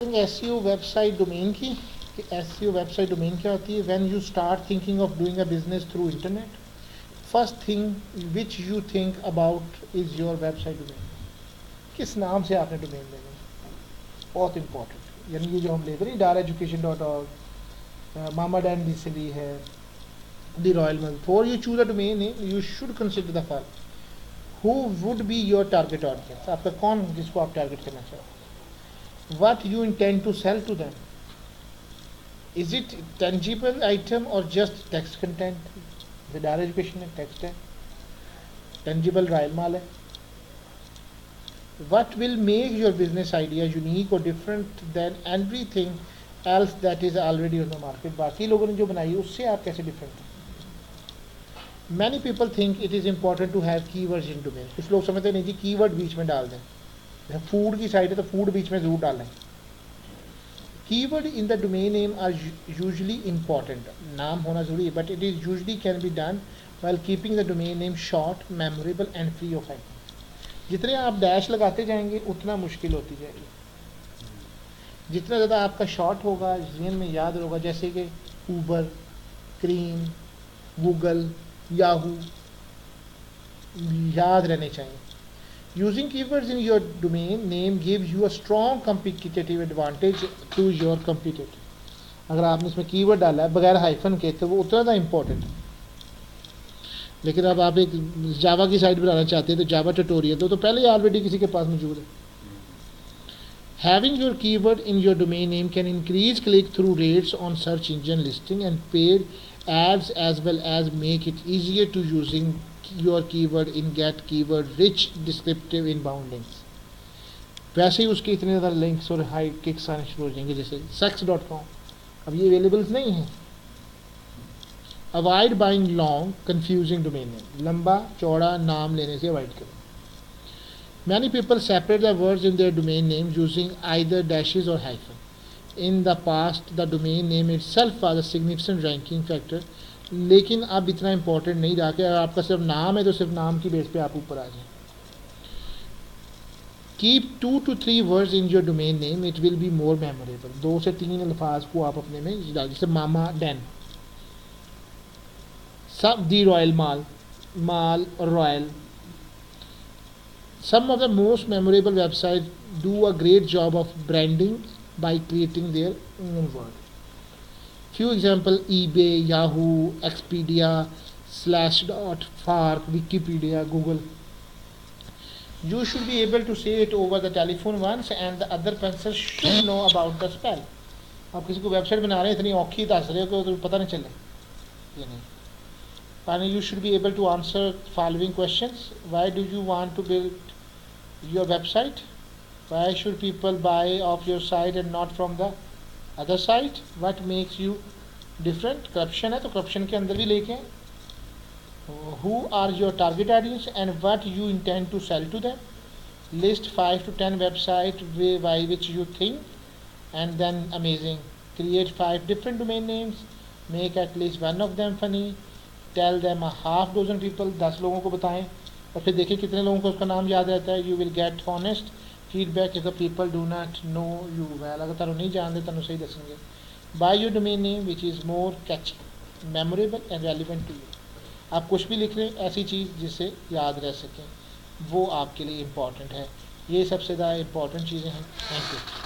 SEO website domain की कि SEO website domain क्या होती है? When you start thinking of doing a business through internet, first thing which you think about is your website domain. किस नाम से आपने डोमेन लेना है, बहुत इंपॉर्टेंट। यानी ये जो हम लेते हैं dareducation.org, मामा डैन डिसली है, दी रॉयल मल। For you choose a domain name you should consider the following. Who would be your target audience, आपका कौन जिसको आप टारगेट करना चाहते हैं। What you intend to sell to them. Is it tangible item or just text content? The direct education है, text है, tangible royal माल है. What will make your business idea unique or different than everything else that is already on the market? बाकी लोगों ने जो बनाई है उससे आप कैसे different हैं? Many people think it is important to have keywords in domain. कुछ लोग समझते नहीं जी कीवर्ड बीच में डाल दें, फूड की साइट है तो फूड बीच में जरूर डालें। Keyword in the domain name are usually important. नाम होना जरूरी है, but it is usually can be done while keeping the domain name short, memorable and free of hyphen. जितने आप डैश लगाते जाएंगे उतना मुश्किल होती जाएगी। जितना ज़्यादा आपका शॉर्ट होगा, ज़हन में याद होगा, जैसे कि ऊबर, क्रीम, गूगल, याहू, याद रहने चाहिए। Using keywords in your domain name gives you a strong competitive advantage to your competitor. अगर आपने इसमें कीवर्ड डाला है बगैर हाइफन के तो वो उतना ज़्यादा इम्पोर्टेंट है। लेकिन अब आप एक जावा की साइट बनाना चाहते हैं तो जावा ट्यूटोरियल तो पहले ही ऑलरेडी किसी के पास मौजूद है। Having your keyword in your domain name can increase click-through rates on search engine listing and paid ads, as well as make it easier to using your keyword in get keyword rich descriptive inbound links. वैसे ही उसके इतने ज़्यादा links और high kicks आने शुरू हो जाएंगे, जैसे sex.com अब ये अवेलेबल्स नहीं है। Avoid buying long confusing domain name, लंबा चौड़ा नाम लेने से अवॉइड करो। Many people separate the words in their domain name using either dashes or hyphen. In the past, the domain name itself was a significant ranking factor, लेकिन अब इतना important नहीं रहा कि अगर आपका सिर्फ नाम है तो सिर्फ नाम की बेस पे आप ऊपर आ जाएं। Keep 2 to 3 words in your domain name, it will be more memorable. 2 से 3 अल्फाज को आप अपने में डाल, जैसे मामा डैन, सब दी रॉयल माल, माल और royal. Some of the most memorable websites do a great job of branding by creating their own word. Few example: eBay, Yahoo, Expedia, Slashdot, Fark, Wikipedia, Google. You should be able to say it over the telephone once, and the other person should know about the spell. आप किसी को website बना रहे हैं इतनी औखी दस रहे हो कि तो पता नहीं चले ये नहीं। And you should be able to answer following questions. Why do you want to build your website? Why should people buy off your site and not from the other site? What makes you different? Corruption है तो corruption के अंदर भी लेके who are your target audience and what you intend to sell to them. List 5 to 10 websites by which you think, and then amazing. Create 5 different domain names, make at least one of them funny, tell them a half dozen people, 10 लोगों को बताएं और फिर देखिए कितने लोगों को उसका नाम याद रहता है। You will get honest feedback if the people do not know you well, अगर तुम नहीं जानते तुम सही दसेंगे। By your domain name which is more catchy, memorable and relevant to you. आप कुछ भी लिख रहे हैं ऐसी चीज़ जिससे याद रह सकें, वो आपके लिए इम्पॉर्टेंट है। ये सबसे ज़्यादा इम्पॉर्टेंट चीज़ें हैं। Thank you.